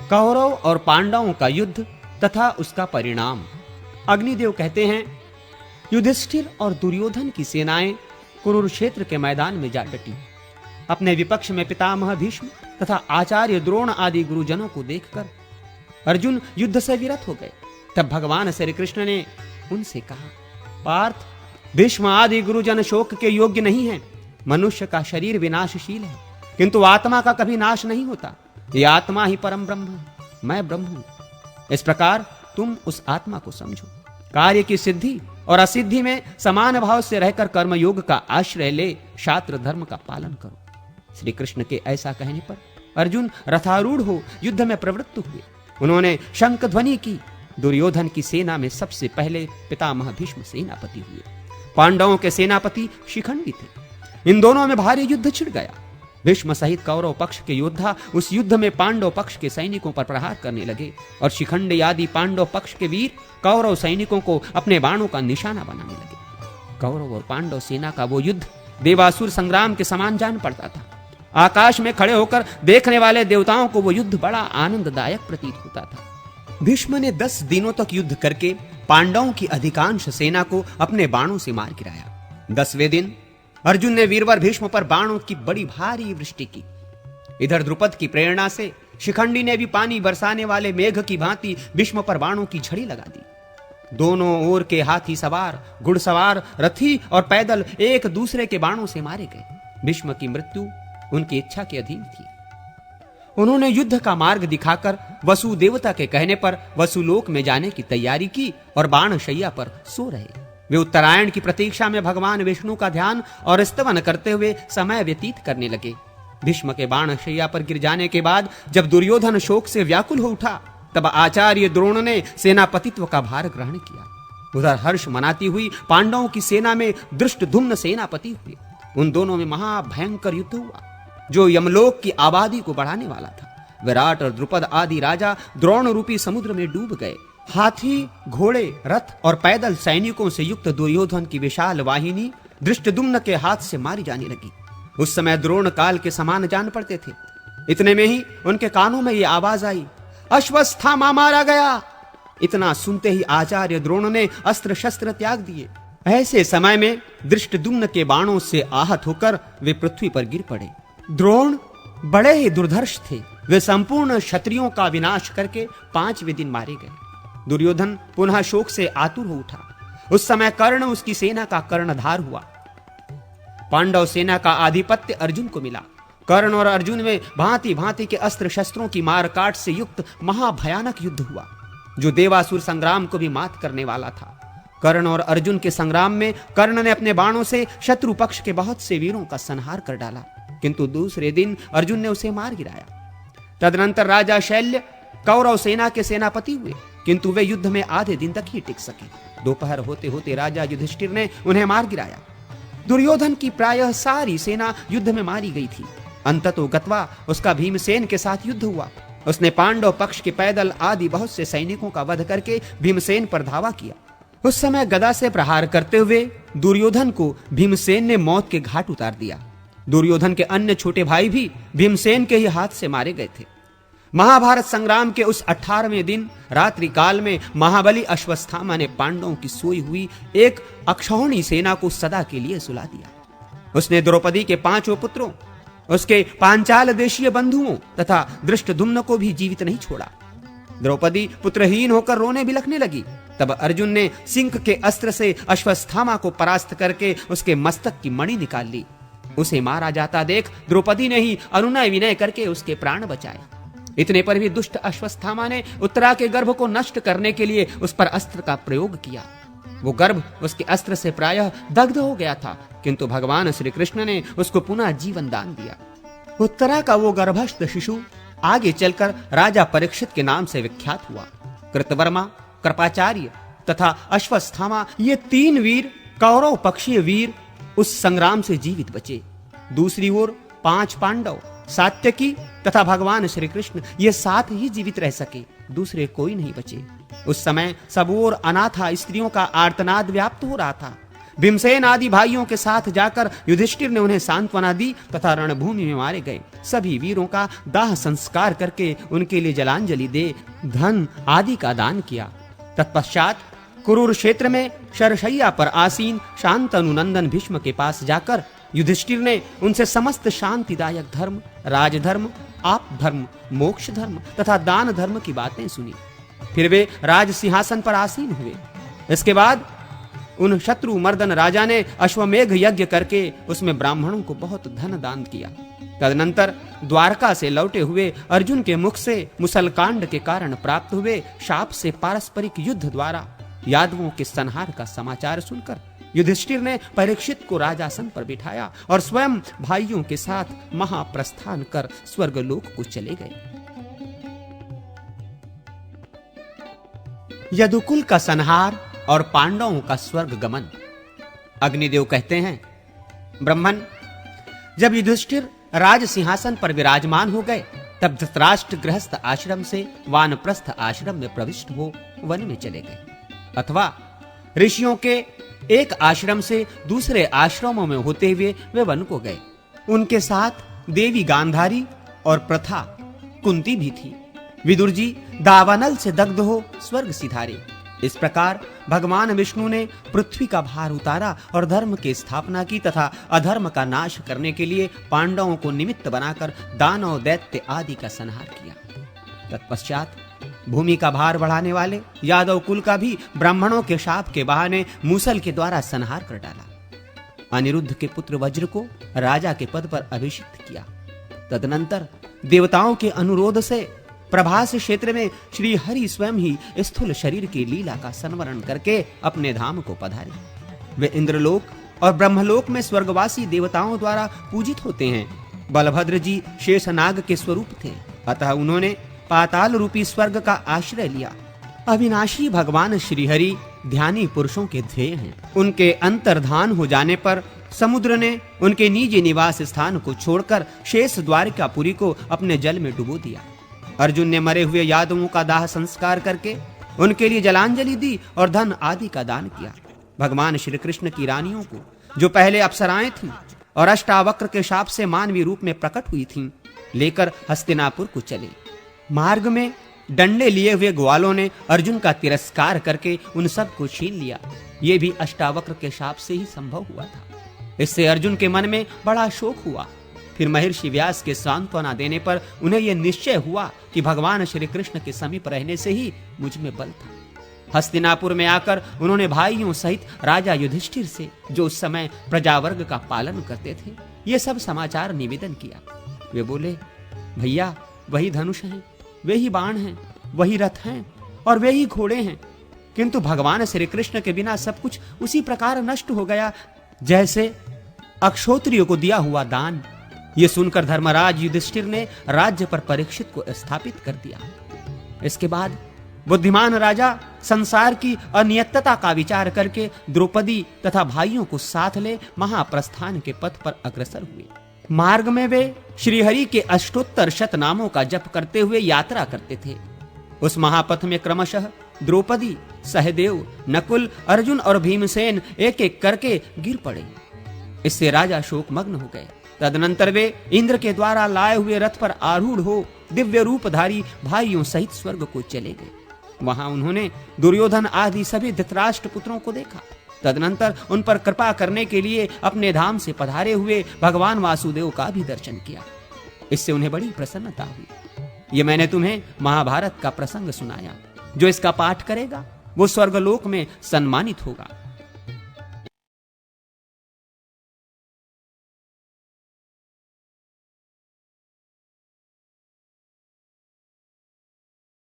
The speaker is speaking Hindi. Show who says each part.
Speaker 1: कौरव और पांडवों का युद्ध तथा उसका परिणाम। अग्निदेव कहते हैं, युधिष्ठिर और दुर्योधन की सेनाएं कुरुक्षेत्र के मैदान में जा डटी। अपने विपक्ष में पितामह भीष्म तथा आचार्य द्रोण आदि गुरुजनों को देखकर अर्जुन युद्ध से विरत हो गए। तब भगवान श्री कृष्ण ने उनसे कहा, पार्थ, भीष्म आदि गुरुजन शोक के योग्य नहीं है। मनुष्य का शरीर विनाशशील है, किंतु आत्मा का कभी नाश नहीं होता। ये आत्मा ही परम ब्रह्म है, मैं ब्रह्म हूं। इस प्रकार तुम उस आत्मा को समझो। कार्य की सिद्धि और असिद्धि में समान भाव से रहकर कर्मयोग का आश्रय ले शास्त्र धर्म का पालन करो। श्री कृष्ण के ऐसा कहने पर अर्जुन रथारूढ़ हो युद्ध में प्रवृत्त हुए। उन्होंने शंख ध्वनि की। दुर्योधन की सेना में सबसे पहले पितामह भीष्म सेनापति हुए। पांडवों के सेनापति शिखंडी थे। इन दोनों में भारी युद्ध छिड़ गया। भीष्म सहित कौरव पक्ष के योद्धा उस युद्ध में पांडव पक्ष के सैनिकों पर प्रहार करने लगे और शिखंडी आदि पांडव पक्ष के वीर कौरव सैनिकों को अपने बाणों का निशाना बनाने लगे। कौरव और पांडव सेना का वो युद्ध देवासुर संग्राम के समान जान पड़ता था। आकाश में खड़े होकर देखने वाले देवताओं को वो युद्ध बड़ा आनंददायक प्रतीत होता था। भीष्म ने 10 दिनों तक युद्ध करके पांडवों की अधिकांश सेना को अपने बाणों से मार गिराया। 10वें दिन अर्जुन ने वीरवर भीष्म पर बाणों की बड़ी भारी वृष्टि की। इधर द्रुपद की प्रेरणा से शिखंडी ने भी पानी बरसाने वाले मेघ की भांति भीष्म पर बाणों की झड़ी लगा दी। दोनों ओर के हाथी सवार, घुड़सवार, रथी और पैदल एक दूसरे के बाणों से मारे गए। भीष्म की मृत्यु उनकी इच्छा के अधीन थी। उन्होंने युद्ध का मार्ग दिखाकर वसु देवता के कहने पर वसुलोक में जाने की तैयारी की और बाण शैया पर सो रहे। वे उत्तरायण की प्रतीक्षा में भगवान विष्णु का ध्यान और स्तवन करते हुए समय व्यतीत करने लगे। भीष्म के बाण शैया पर गिर जाने के बाद जब दुर्योधन शोक से व्याकुल हो उठा, तब आचार्य द्रोण ने सेनापतित्व का भार ग्रहण किया। उधर हर्ष मनाती हुई पांडवों की सेना में धृष्टद्युम्न सेनापति हुए। उन दोनों में महाभयंकर युद्ध हुआ जो यमलोक की आबादी को बढ़ाने वाला था। विराट और द्रुपद आदि राजा द्रोण रूपी समुद्र में डूब गए। हाथी, घोड़े, रथ और पैदल सैनिकों से युक्त दुर्योधन की विशाल वाहिनी धृष्टद्युम्न के हाथ से मारी जाने लगी। उस समय द्रोण काल के समान जान पड़ते थे। इतने में ही उनके कानों में ये आवाज आई, अश्वत्थामा मारा गया। इतना सुनते ही आचार्य द्रोण ने अस्त्र शस्त्र त्याग दिए। ऐसे समय में धृष्टद्युम्न के बाणों से आहत होकर वे पृथ्वी पर गिर पड़े। द्रोण बड़े ही दुर्धर्ष थे। वे संपूर्ण क्षत्रियों का विनाश करके 5वें दिन मारे गए। दुर्योधन पुनः शोक से आतुर हो उठा। उस समय कर्ण उसकी सेना का कर्णधार हुआ। पांडव सेना का आधिपत्य अर्जुन को मिला। कर्ण और अर्जुन में भांति भांति के अस्त्र शस्त्रों की मारकाट से युक्त महाभयानक युद्ध हुआ जो देवासुर संग्राम को भी मात करने वाला था। कर्ण और अर्जुन के संग्राम में कर्ण ने अपने बाणों से शत्रु पक्ष के बहुत से वीरों का संहार कर डाला, किंतु दूसरे दिन अर्जुन ने उसे मार गिराया। तदनंतर राजा शैल्य कौरव सेना के सेनापति हुए, किंतु वे युद्ध में आधे दिन तक ही टिक सके। दोपहर होते होते राजा युधिष्ठिर ने उन्हें मार गिराया। दुर्योधन की प्रायः सारी सेना युद्ध में मारी गई थी। अंततो गत्वा उसका भीमसेन के साथ युद्ध हुआ। उसने पांडव पक्ष के पैदल आदि बहुत से सैनिकों का वध करके भीमसेन पर धावा किया। उस समय गदा से प्रहार करते हुए दुर्योधन को भीमसेन ने मौत के घाट उतार दिया। दुर्योधन के अन्य छोटे भाई भी भीमसेन के ही हाथ से मारे गए थे। महाभारत संग्राम के उस 18वें दिन रात्रि काल में महाबली अश्वत्थामा ने पांडवों की सोई हुई एक अक्षौहिणी सेना को सदा के लिए सुला दिया। उसने द्रौपदी के 5 पुत्रों, उसके पांचाल देशीय बंधुओं तथा धृष्टद्युम्न को भी जीवित नहीं छोड़ा। द्रौपदी पुत्रहीन होकर रोने बिलखने लगी। तब अर्जुन ने सिंह के अस्त्र से अश्वत्थामा को परास्त करके उसके मस्तक की मणि निकाल ली। उसे मारा जाता देख द्रौपदी ने ही अनुनय विनय करके उसके प्राण बचाए। इतने पर भी दुष्ट अश्वत्थामा ने उत्तरा के गर्भ को नष्ट करने के लिए उस पर अस्त्र का प्रयोग किया। वो गर्भ उसके अस्त्र से प्रायः दग्ध हो गया था, किंतु भगवान श्री कृष्ण ने उसको पुनः जीवन दान दिया। उत्तरा का वो गर्भस्थ शिशु आगे चलकर राजा परीक्षित के नाम से विख्यात हुआ। कृतवर्मा, कृपाचार्य तथा अश्वत्थामा ये 3 वीर कौरव पक्षीय वीर उस संग्राम से जीवित बचे। दूसरी ओर 5 पांडव, सात्यकी तथा भगवान श्री कृष्ण ये 7 ही जीवित रह सके, दूसरे कोई नहीं बचे। उस समय सब ओर अनाथा स्त्रियों का आर्तनाद व्याप्त हो रहा था। भीमसेन आदि भाइयों के साथ जाकर युधिष्ठिर ने उन्हें सांत्वना दी तथा रणभूमि में मारे गए सभी वीरों का दाह संस्कार करके उनके लिए जलांजलि दे धन आदि का दान किया। तत्पश्चात कुरुक्षेत्र में शरशैया पर आसीन शांतनु नंदन भीष्म के पास जाकर युधिष्ठिर ने उनसे समस्त शांतिदायक धर्म, राजधर्म, आप धर्म, मोक्ष धर्म तथा दान धर्म की बातें सुनी। फिर वे राज सिंहासन पर आसीन हुए। इसके बाद उन शत्रु मर्दन राजा ने अश्वमेघ यज्ञ करके उसमें ब्राह्मणों को बहुत धन दान किया। तदनंतर द्वारका से लौटे हुए अर्जुन के मुख से मुसलकांड के कारण प्राप्त हुए शाप से पारस्परिक युद्ध द्वारा यादवों के संहार का समाचार सुनकर युधिष्ठिर ने परीक्षित को राजासन पर बिठाया और स्वयं भाइयों के साथ महाप्रस्थान कर स्वर्गलोक को चले गए। यदुकुल का संहार और पांडवों का स्वर्ग गमन। अग्निदेव कहते हैं, ब्रह्मन, जब युधिष्ठिर राज सिंहासन पर विराजमान हो गए तब धृतराष्ट्र गृहस्थ आश्रम से वानप्रस्थ आश्रम में प्रविष्ट हो वन में चले गए, अथवा ऋषियों के एक आश्रम से दूसरे आश्रमों में होते हुए वे वन को गए। उनके साथ देवी गांधारी और प्रथा कुंती भी थी। विदुर जी दावानल से दग्ध हो स्वर्ग सिधारे। इस प्रकार भगवान विष्णु ने पृथ्वी का भार उतारा और धर्म की स्थापना की तथा अधर्म का नाश करने के लिए पांडवों को निमित्त बनाकर दानव, दैत्य आदि का संहार किया। तत्पश्चात भूमि का भार बढ़ाने वाले यादव कुल का भी ब्राह्मणों के शाप के बहाने मूसल के द्वारा संहार कर डाला। अनिरुद्ध के पुत्र वज्र को राजा के पद पर अभिषिक्त किया। तदनंतर देवताओं के अनुरोध से प्रभास क्षेत्र में श्री हरि स्वयं ही स्थूल शरीर की लीला का संवरण करके अपने धाम को पधारे। वे इंद्रलोक और ब्रह्मलोक में स्वर्गवासी देवताओं द्वारा पूजित होते हैं। बलभद्र जी शेषनाग के स्वरूप थे, अतः उन्होंने पाताल रूपी स्वर्ग का आश्रय लिया। अविनाशी भगवान श्रीहरि ध्यानी पुरुषों के ध्येय हैं। उनके अंतर्धान हो जाने पर समुद्र ने उनके निजी निवास स्थान को छोड़कर शेष द्वारिकापुरी को अपने जल में डुबो दिया। अर्जुन ने मरे हुए यादवों का दाह संस्कार करके उनके लिए जलांजलि दी और धन आदि का दान किया। भगवान श्री कृष्ण की रानियों को, जो पहले अप्सराएं थीं और अष्टावक्र के शाप से मानवीय रूप में प्रकट हुई थीं, लेकर हस्तिनापुर को चले। मार्ग में डंडे लिए हुए ग्वालों ने अर्जुन का तिरस्कार करके उन सब को छीन लिया। ये भी अष्टावक्र के शाप से ही संभव हुआ था। इससे अर्जुन के मन में बड़ा शोक हुआ। फिर महर्षि व्यास के सांत्वना देने पर उन्हें यह निश्चय हुआ कि भगवान श्री कृष्ण के समीप रहने से ही मुझ में बल था। हस्तिनापुर में आकर उन्होंने भाइयों सहित राजा युधिष्ठिर से, जो उस समय प्रजावर्ग का पालन करते थे, ये सब समाचार निवेदन किया। वे बोले, भैया, वही धनुष हैं, वे ही बाण हैं, वही रथ हैं और वे ही घोड़े हैं, किंतु भगवान श्री कृष्ण के बिना सब कुछ उसी प्रकार नष्ट हो गया जैसे अक्षोत्रियों को दिया हुआ दान। ये सुनकर धर्मराज युधिष्ठिर ने राज्य पर परीक्षित को स्थापित कर दिया। इसके बाद बुद्धिमान राजा संसार की अनियतता का विचार करके द्रौपदी तथा भाइयों को साथ ले महाप्रस्थान के पथ पर अग्रसर हुए। मार्ग में वे श्रीहरि के अष्टोत्तर शत नामों का जप करते हुए यात्रा करते थे। उस महापथ में क्रमशः द्रौपदी, सहदेव, नकुल, अर्जुन और भीमसेन एक एक करके गिर पड़े। इससे राजा शोकमग्न हो गए। तदनंतर वे इंद्र के द्वारा लाए हुए रथ पर आरूढ़ हो दिव्य रूपधारी भाइयों सहित स्वर्ग को चले गए। वहां उन्होंने दुर्योधन आदि सभी धृतराष्ट्र पुत्रों को देखा। तदनंतर उन पर कृपा करने के लिए अपने धाम से पधारे हुए भगवान वासुदेव का भी दर्शन किया। इससे उन्हें बड़ी प्रसन्नता हुई। ये मैंने तुम्हें महाभारत का प्रसंग सुनाया। जो इसका पाठ करेगा वो स्वर्गलोक में सम्मानित होगा।